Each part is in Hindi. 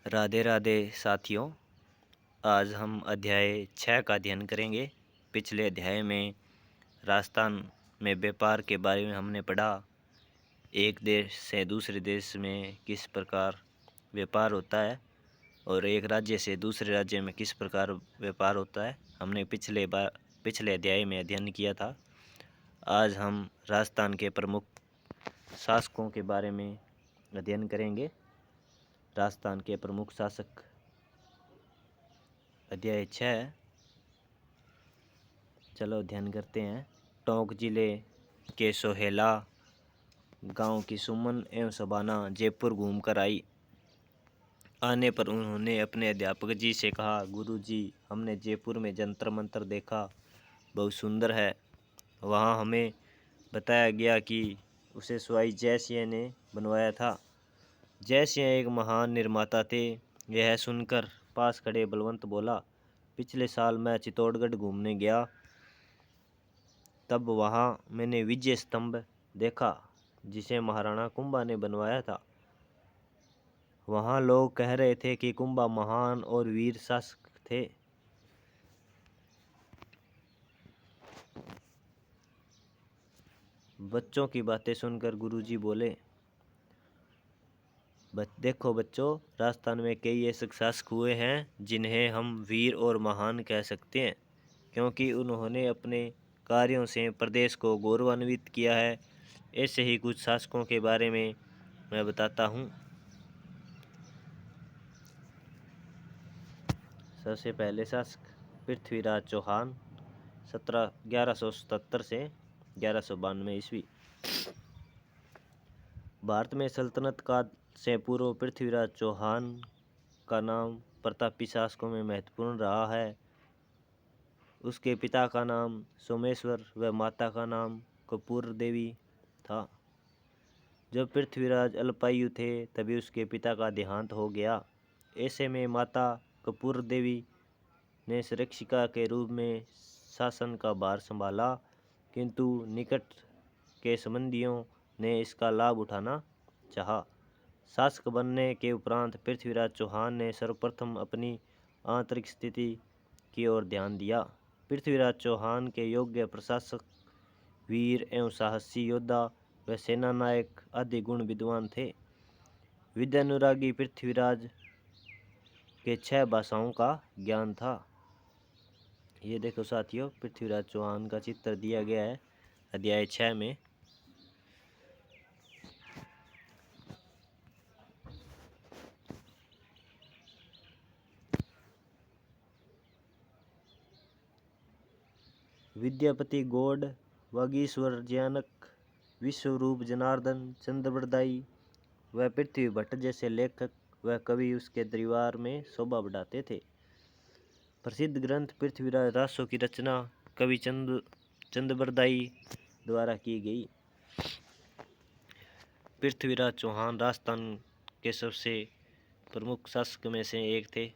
राधे राधे साथियों। आज हम अध्याय 6 का अध्ययन करेंगे। पिछले अध्याय में राजस्थान में व्यापार के बारे में हमने पढ़ा। एक देश से दूसरे देश में किस प्रकार व्यापार होता है और एक राज्य से दूसरे राज्य में किस प्रकार व्यापार होता है, हमने पिछले अध्याय में अध्ययन किया था। आज हम राजस्थान के प्रमुख शासकों के बारे में अध्ययन करेंगे। राजस्थान के प्रमुख शासक, अध्याय 6। चलो अध्ययन करते हैं। टोंक जिले के सोहेला गांव की सुमन एवं शबाना जयपुर घूमकर आई। आने पर उन्होंने अपने अध्यापक जी से कहा, गुरुजी, हमने जयपुर में जंतर मंतर देखा, बहुत सुंदर है। वहाँ हमें बताया गया कि उसे स्वाई जयसिंह ने बनवाया था। जयसिंह एक महान निर्माता थे। यह सुनकर पास खड़े बलवंत बोला, पिछले साल मैं चित्तौड़गढ़ घूमने गया, तब वहाँ मैंने विजय स्तंभ देखा जिसे महाराणा कुंभा ने बनवाया था। वहाँ लोग कह रहे थे कि कुंभा महान और वीर शासक थे। बच्चों की बातें सुनकर गुरुजी बोले, देखो बच्चों, राजस्थान में कई ऐसे शासक हुए हैं जिन्हें हम वीर और महान कह सकते हैं, क्योंकि उन्होंने अपने कार्यों से प्रदेश को गौरवान्वित किया है। ऐसे ही कुछ शासकों के बारे में मैं बताता हूँ। सबसे पहले शासक पृथ्वीराज चौहान, 1177 से 1192 ईस्वी। भारत में सल्तनत काल से पूर्व पृथ्वीराज चौहान का नाम प्रतापी शासकों में महत्वपूर्ण रहा है। उसके पिता का नाम सोमेश्वर व माता का नाम कपूर देवी था। जब पृथ्वीराज अल्पायु थे तभी उसके पिता का देहांत हो गया। ऐसे में माता कपूर देवी ने संरक्षिका के रूप में शासन का भार संभाला, किंतु निकट के संबंधियों ने इसका लाभ उठाना चाहा। शासक बनने के उपरांत पृथ्वीराज चौहान ने सर्वप्रथम अपनी आंतरिक स्थिति की ओर ध्यान दिया। पृथ्वीराज चौहान के योग्य प्रशासक, वीर एवं साहसी योद्धा व सेना नायक आदि गुण विद्वान थे। विद्यानुरागी पृथ्वीराज के 6 भाषाओं का ज्ञान था। ये देखो साथियों, पृथ्वीराज चौहान का चित्र दिया गया है अध्याय 6 में। विद्यापति गौड़, वागीश्वर ज्ञानक, विश्वरूप जनार्दन, चंद्रबरदाई व पृथ्वी भट्ट जैसे लेखक व कवि उसके दरबार में शोभा बढ़ाते थे। प्रसिद्ध ग्रंथ पृथ्वीराज रासों की रचना कवि चंद्रबरदाई द्वारा की गई। पृथ्वीराज चौहान राजस्थान के सबसे प्रमुख शासक में से एक थे।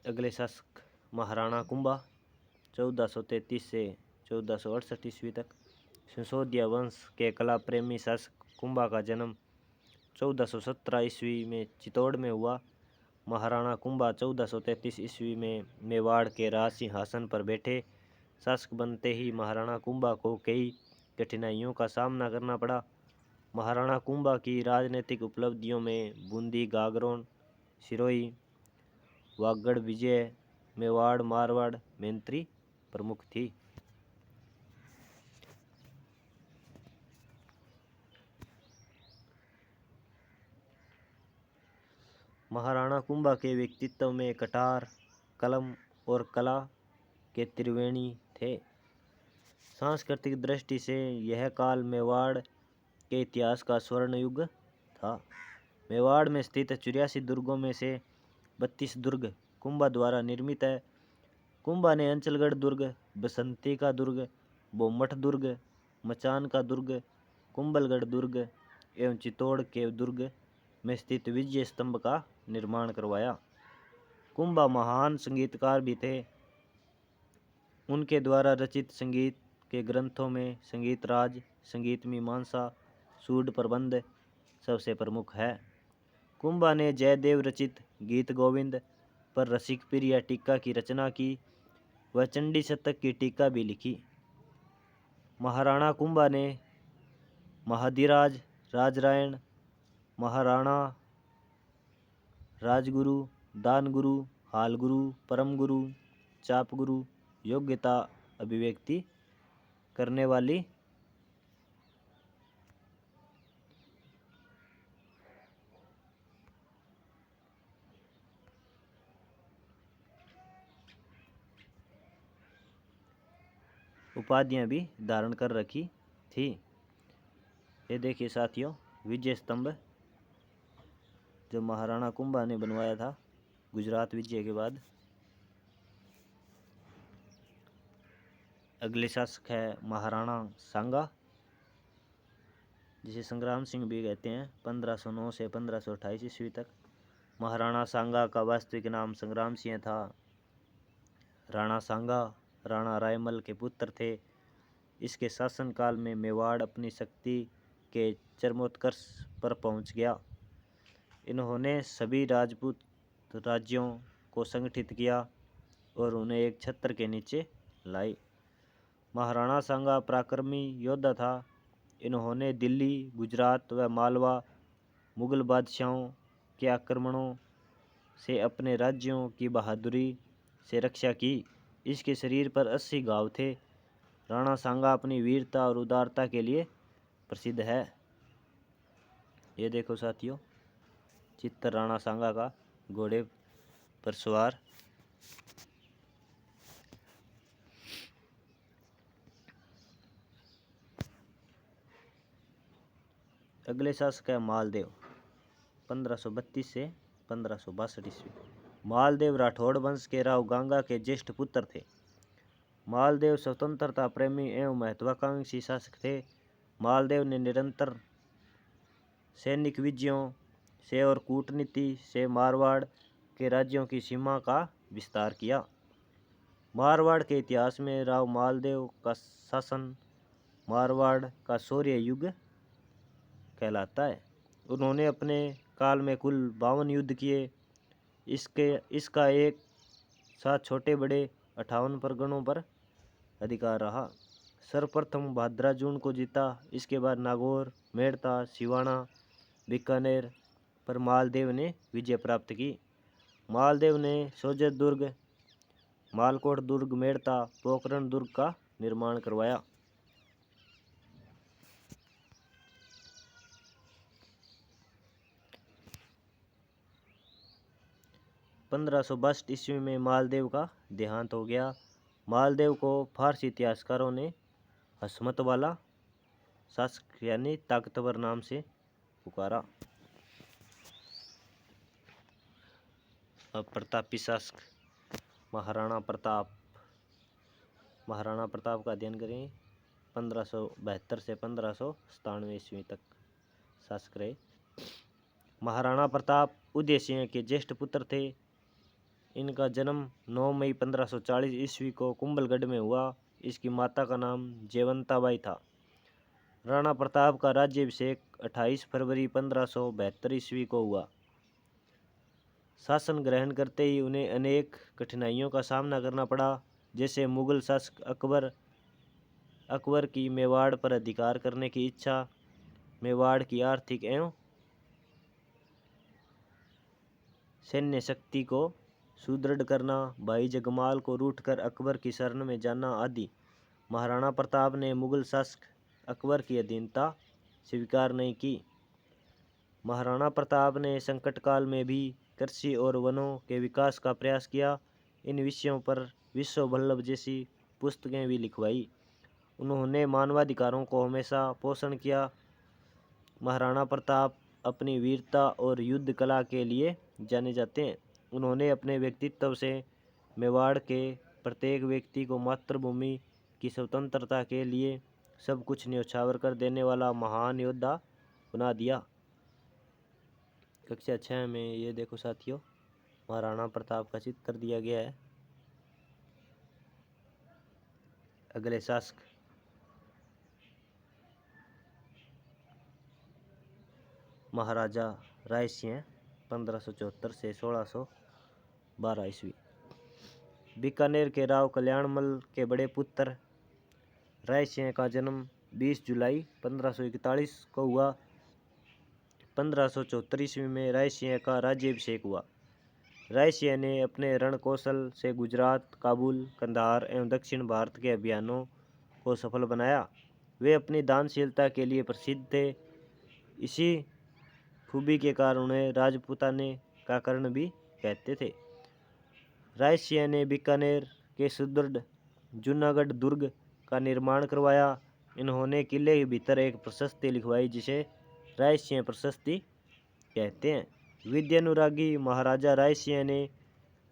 अगले शासक महाराणा कुंभा, 1433 से 1468 ईस्वी तक। सिसोदिया वंश के कला प्रेमी शासक कुंभा का जन्म 1417 ईस्वी में चित्तौड़ में हुआ। महाराणा कुंभा 1433 ईस्वी में मेवाड़ के राज सिंहासन पर बैठे। शासक बनते ही महाराणा कुंभा को कई कठिनाइयों का सामना करना पड़ा। महाराणा कुंभा की राजनीतिक उपलब्धियों में बूंदी, गागरोन, सिरोही, वागड़ विजय, मेवाड़, मारवाड़, मैत्री प्रमुख थी। महाराणा कुंभा के व्यक्तित्व में कटार, कलम और कला के त्रिवेणी थे। सांस्कृतिक दृष्टि से यह काल मेवाड़ के इतिहास का स्वर्ण युग था। मेवाड़ में स्थित 84 दुर्गों में से 32 दुर्ग कुंभा द्वारा निर्मित है। कुंभा ने अंचलगढ़ दुर्ग, बसंती का दुर्ग, बोमठ दुर्ग, मचान का दुर्ग, कुंभलगढ़ दुर्ग एवं चित्तौड़ के दुर्ग में स्थित विजय स्तंभ का निर्माण करवाया। कुंभा महान संगीतकार भी थे। उनके द्वारा रचित संगीत के ग्रंथों में संगीत राज, संगीत मीमांसा, सूड प्रबंध, सबसे प्रमुख है। कुंभा ने जयदेव रचित गीत गोविंद पर रसिक प्रिय टीका की रचना की। वह चंडी शतक की टीका भी लिखी। महाराणा कुंभा ने महाधिराज, राजरायण, महाराणा, राजगुरु, दानगुरु, हालगुरु, परमगुरु, चापगुरु, योग्यता अभिव्यक्ति करने वाली उपाधियां भी धारण कर रखी थी। ये देखिए साथियों, विजय स्तंभ जो महाराणा कुंभा ने बनवाया था गुजरात विजय के बाद। अगले शासक है महाराणा सांगा, जिसे संग्राम सिंह भी कहते हैं। 1509 से 1528 ईस्वी तक। महाराणा सांगा का वास्तविक नाम संग्राम सिंह था। राणा सांगा राणा रायमल के पुत्र थे। इसके शासनकाल में मेवाड़ अपनी शक्ति के चरमोत्कर्ष पर पहुंच गया। इन्होंने सभी राजपूत राज्यों को संगठित किया और उन्हें एक छत्र के नीचे लाए। महाराणा सांगा पराक्रमी योद्धा था। इन्होंने दिल्ली, गुजरात व मालवा मुगल बादशाहों के आक्रमणों से अपने राज्यों की बहादुरी से रक्षा की। इसके शरीर पर 80 घाव थे। राणा सांगा अपनी वीरता और उदारता के लिए प्रसिद्ध है। ये देखो साथियों, चित्र राणा सांगा का घोड़े पर सवार। अगले शासक है मालदेव, 1532 से 1562 ईस्वी। मालदेव राठौड़ वंश के राव गांगा के ज्येष्ठ पुत्र थे। मालदेव स्वतंत्रता प्रेमी एवं महत्वाकांक्षी शासक थे। मालदेव ने निरंतर सैनिक विजयों से और कूटनीति से मारवाड़ के राज्यों की सीमा का विस्तार किया। मारवाड़ के इतिहास में राव मालदेव का शासन मारवाड़ का शौर्य युग कहलाता है। उन्होंने अपने काल में कुल 52 युद्ध किए। इसका एक साथ छोटे बड़े 58 परगनों पर अधिकार रहा। सर्वप्रथम भाद्रा जून को जीता। इसके बाद नागौर, मेड़ता, सिवाना, बीकानेर पर मालदेव ने विजय प्राप्त की। मालदेव ने सोजत दुर्ग, मालकोट दुर्ग, मेड़ता, पोखरण दुर्ग का निर्माण करवाया। पंद्रह सौ 12 ईस्वी में मालदेव का देहांत हो गया। मालदेव को फारसी इतिहासकारों ने हसमत वाला शासक यानी ताकतवर नाम से पुकारा। अब प्रतापी शासक महाराणा प्रताप। महाराणा प्रताप का अध्ययन करें। 1572 से 1597 ईस्वी तक शासक रहे। महाराणा प्रताप उदय सिंह के ज्येष्ठ पुत्र थे। इनका जन्म 9 मई 1540 ईस्वी को कुंभलगढ़ में हुआ। इसकी माता का नाम जयवंताबाई था। राणा प्रताप का राज्याभिषेक 28 फरवरी 1572 ईस्वी को हुआ। शासन ग्रहण करते ही उन्हें अनेक कठिनाइयों का सामना करना पड़ा, जैसे मुगल शासक अकबर की मेवाड़ पर अधिकार करने की इच्छा, मेवाड़ की आर्थिक एवं सैन्य शक्ति को सुदृढ़ करना, भाई जगमाल को रूठकर अकबर की शरण में जाना आदि। महाराणा प्रताप ने मुगल शासक अकबर की अधीनता स्वीकार नहीं की। महाराणा प्रताप ने संकट काल में भी कृषि और वनों के विकास का प्रयास किया। इन विषयों पर विश्व वल्लभ जैसी पुस्तकें भी लिखवाई। उन्होंने मानवाधिकारों को हमेशा पोषण किया। महाराणा प्रताप अपनी वीरता और युद्ध कला के लिए जाने जाते हैं। उन्होंने अपने व्यक्तित्व से मेवाड़ के प्रत्येक व्यक्ति को मातृभूमि की स्वतंत्रता के लिए सब कुछ न्यौछावर कर देने वाला महान योद्धा बना दिया। कक्षा 6 में ये देखो साथियों, महाराणा प्रताप का चित्र दिया गया है। अगले शासक महाराजा राय सिंह 1574 से 1612 ईस्वी। बीकानेर के राव कल्याणमल के बड़े पुत्र राय सिंह का जन्म 20 जुलाई 1541 को हुआ। 1574 ईस्वी में राय सिंह का राज्याभिषेक हुआ। राय सिंह ने अपने रण कौशल से गुजरात, काबुल, कंधार एवं दक्षिण भारत के अभियानों को सफल बनाया। वे अपनी दानशीलता के लिए प्रसिद्ध थे। इसी खूबी के कारण उन्हें राजपूताने का कर्ण भी कहते थे। राय सिंह ने बीकानेर के सुदृढ़ जूनागढ़ दुर्ग का निर्माण करवाया। इन्होंने किले के भीतर एक प्रशस्ति लिखवाई जिसे राय सिंह प्रशस्ति कहते हैं। विद्यानुरागी महाराजा राय सिंह ने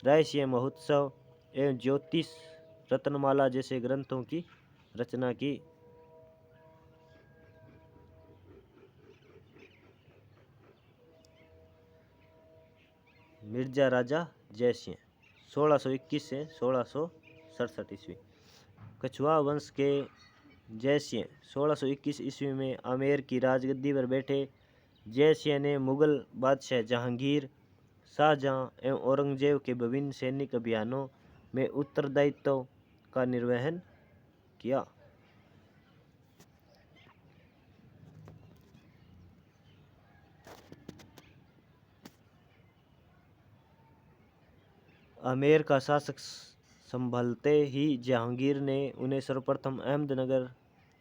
राय सिंह महोत्सव एवं ज्योतिष रत्नमाला जैसे ग्रंथों की रचना की। मिर्जा राजा जय सिंह 1621 से 1667 ईस्वी। कछुआ वंश के जय सिंह 1621 ईस्वी में आमेर की राजगद्दी पर बैठे। जय सिंह ने मुगल बादशाह जहांगीर, शाहजहां एवं औरंगजेब के विभिन्न सैनिक अभियानों में उत्तरदायित्व का निर्वहन किया। आमेर का शासक संभलते ही जहांगीर ने उन्हें सर्वप्रथम अहमदनगर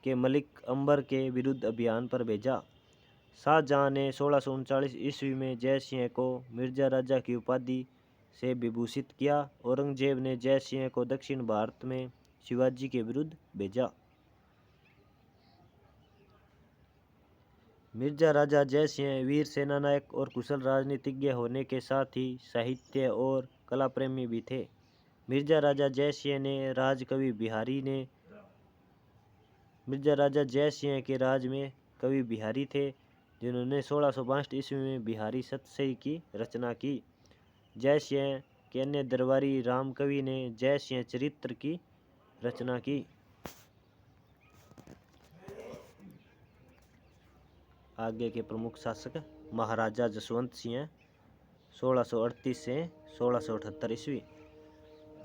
के मलिक अंबर के विरुद्ध अभियान पर भेजा। शाहजहां ने 1639 ईस्वी में जय सिंह को मिर्जा राजा की उपाधि से विभूषित किया। औरंगजेब ने जय सिंह को दक्षिण भारत में शिवाजी के विरुद्ध भेजा। मिर्जा राजा जय सिंह वीर सेनानायक और कुशल राजनीतिज्ञ होने के साथ ही साहित्य और कला प्रेमी भी थे। मिर्जा राजा जय सिंह के राज में कवि बिहारी थे, जिन्होंने 1662 ईस्वी में बिहारी सतसई की रचना की। जय सिंह के अन्य दरबारी रामकवि ने जय सिंह चरित्र की रचना की। आगे के प्रमुख शासक महाराजा जसवंत सिंह 1638 से 1678 ईस्वी।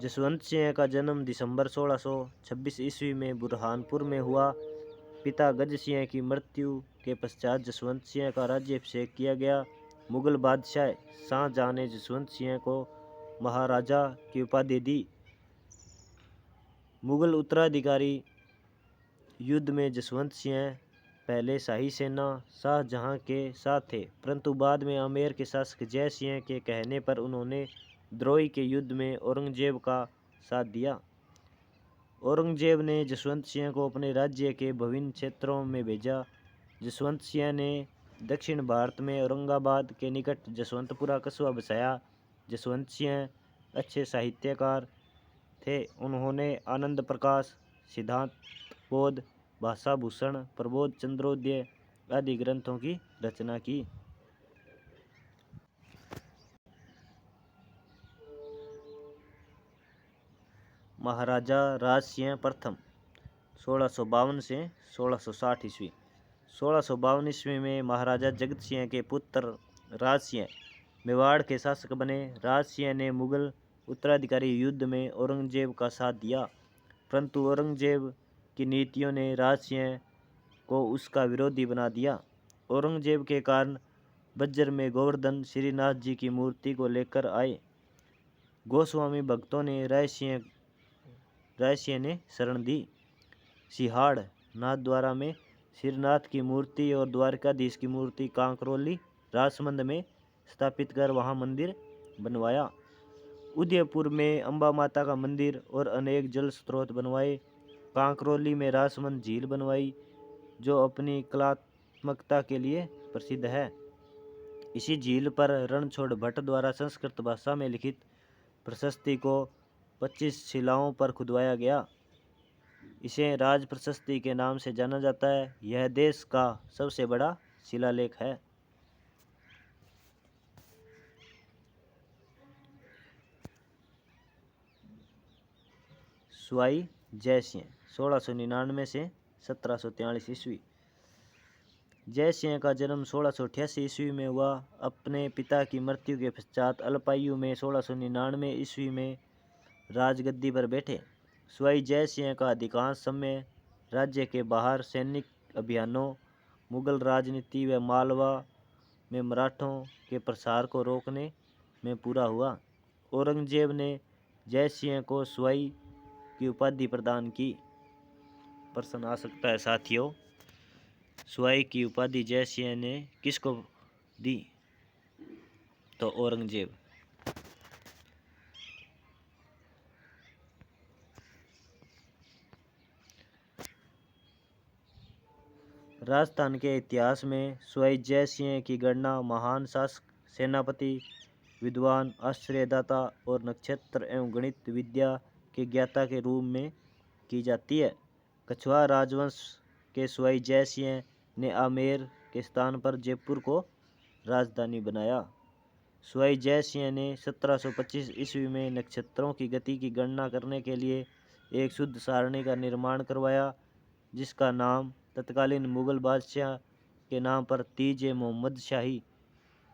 जसवंत सिंह का जन्म दिसंबर 1626 ईस्वी में बुरहानपुर में हुआ। पिता गज सिंह की मृत्यु के पश्चात जसवंत सिंह का राज्याभिषेक किया गया। मुगल बादशाह शाहजहां ने जसवंत सिंह को महाराजा की उपाधि दी। मुगल उत्तराधिकारी युद्ध में जसवंत सिंह पहले शाही सेना शाहजहां के साथ थे, परंतु बाद में आमेर के शासक जय सिंह के कहने पर उन्होंने द्रोही के युद्ध में औरंगजेब का साथ दिया। औरंगजेब ने जसवंत सिंह को अपने राज्य के विभिन्न क्षेत्रों में भेजा। जसवंत सिंह ने दक्षिण भारत में औरंगाबाद के निकट जसवंतपुरा कस्बा बसाया। जसवंत सिंह अच्छे साहित्यकार थे। उन्होंने आनंद प्रकाश, सिद्धांत बोध, भाषा भूषण, प्रबोध चंद्रोदय आदि ग्रंथों की रचना की। महाराजा राज सिंह प्रथम 1652 से 1660 ईस्वी। 1652 ईस्वी में महाराजा जगत सिंह के पुत्र राज सिंह मेवाड़ के शासक बने। राज सिंह ने मुगल उत्तराधिकारी युद्ध में औरंगजेब का साथ दिया, परंतु औरंगजेब की नीतियों ने राज सिंह को उसका विरोधी बना दिया। औरंगजेब के कारण बज्जर में गोवर्धन श्रीनाथ जी की मूर्ति को लेकर आए। गोस्वामी भक्तों ने राय सिंह ने शरण दी। सिहाड़ नाथद्वारा में श्रीनाथ की मूर्ति और द्वारकाधीश की मूर्ति कांकरोली राजसमंद में स्थापित कर वहां मंदिर बनवाया। उदयपुर में अम्बा माता का मंदिर और अनेक जल स्रोत बनवाए। कांकरोली में राजसमंद झील बनवाई, जो अपनी कलात्मकता के लिए प्रसिद्ध है। इसी झील पर रणछोड़ भट्ट द्वारा संस्कृत भाषा में लिखित प्रशस्ति को 25 शिलाओं पर खुदवाया गया। इसे राज प्रशस्ति के नाम से जाना जाता है। यह देश का सबसे बड़ा शिलालेख है। स्वाई जय सिंह 1699 से 1743 ईस्वी। जयसिंह का जन्म 1688 ईस्वी में हुआ। अपने पिता की मृत्यु के पश्चात अल्पायु में 1699 ईस्वी में राजगद्दी पर बैठे। स्वाई जयसिंह का अधिकांश समय राज्य के बाहर सैनिक अभियानों, मुगल राजनीति व मालवा में मराठों के प्रसार को रोकने में पूरा हुआ। औरंगजेब ने जयसिंह को स्वाई की उपाधि प्रदान की। प्रश्न आ सकता है साथियों, स्वाई की उपाधि जयसिंह ने किसको दी? तो औरंगजेब। राजस्थान के इतिहास में स्वाई जयसिंह की गणना महान शासक, सेनापति, विद्वान, आश्रयदाता और नक्षत्र एवं गणित विद्या के ज्ञाता के रूप में की जाती है। कछवाहा राजवंश के स्वाई जयसिंह ने आमेर के स्थान पर जयपुर को राजधानी बनाया। स्वाई जयसिंह ने 1725 ईस्वी में नक्षत्रों की गति की गणना करने के लिए एक शुद्ध सारणी का निर्माण करवाया, जिसका नाम तत्कालीन मुगल बादशाह के नाम पर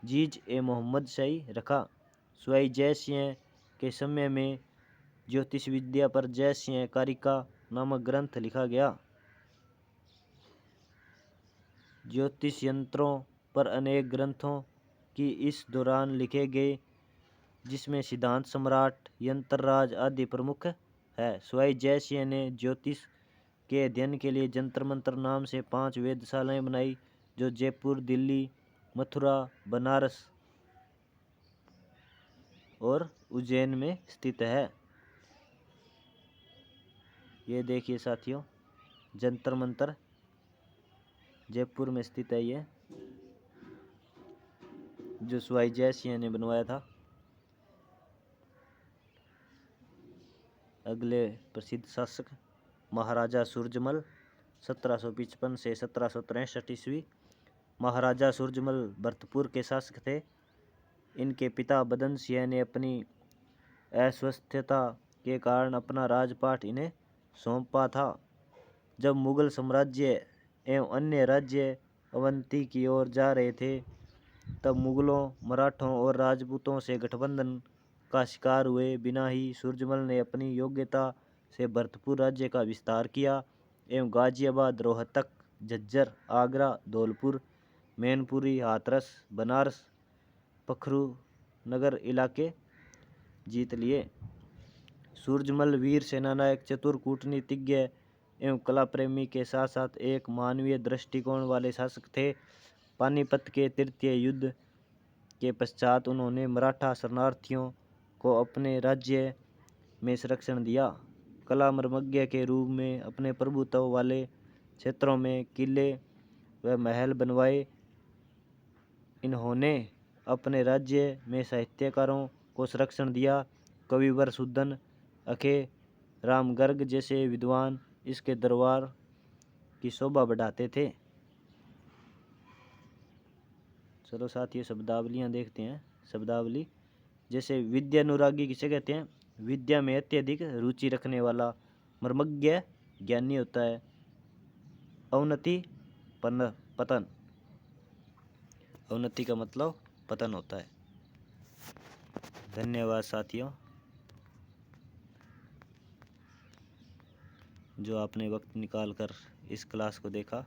जीज-ए-मोहम्मद शाही रखा। स्वाई जयसिंह के समय में ज्योतिष विद्या पर जयसिंह कारिका नामक ग्रंथ लिखा गया। ज्योतिष यंत्रों पर अनेक ग्रंथों की इस दौरान लिखे गए, जिसमें सिद्धांत सम्राट, यंत्रराज आदि प्रमुख है। स्वाई जयसिंह ने ज्योतिष के अध्ययन के लिए जंतर मंतर नाम से 5 वेधशालाएं बनाई, जो जयपुर, दिल्ली, मथुरा, बनारस और उज्जैन में स्थित है। ये देखिए साथियों, जंतर मंतर जयपुर में स्थित है, ये जो स्वाई जयसिंह ने बनवाया था। अगले प्रसिद्ध शासक महाराजा सूरजमल 1755 से 1763 ईस्वी। महाराजा सूरजमल भरतपुर के शासक थे। इनके पिता बदन सिंह ने अपनी अस्वस्थता के कारण अपना राजपाट इन्हें सौंपा था। जब मुगल साम्राज्य एवं अन्य राज्य अवंती की ओर जा रहे थे, तब मुगलों, मराठों और राजपूतों से गठबंधन का शिकार हुए बिना ही सूरजमल ने अपनी योग्यता से भरतपुर राज्य का विस्तार किया एवं गाजियाबाद, रोहतक, झज्जर, आगरा, धौलपुर, मैनपुरी, हाथरस, बनारस, पखरू नगर इलाके जीत लिए। सूरजमल वीर सेनानायक, चतुर कूटनीतिज्ञ एवं कला प्रेमी के साथ साथ एक मानवीय दृष्टिकोण वाले शासक थे। पानीपत के तृतीय युद्ध के पश्चात उन्होंने मराठा शरणार्थियों को अपने राज्य में संरक्षण दिया। कला मर्मज्ञ के रूप में अपने प्रभुत्व वाले क्षेत्रों में किले व महल बनवाए। इन्होंने अपने राज्य में साहित्यकारों को संरक्षण दिया। कविवर सुदन, अखे, राम गर्ग जैसे विद्वान इसके दरबार की शोभा बढ़ाते थे। चलो साथियों, शब्दावलियाँ देखते हैं। शब्दावली जैसे विद्यानुरागी किसे कहते हैं? विद्या में अत्यधिक रुचि रखने वाला, मर्मज्ञ, ज्ञानी होता है। अवनति, पतन। अवनति का मतलब पतन होता है। धन्यवाद साथियों, जो आपने वक्त निकाल कर इस क्लास को देखा।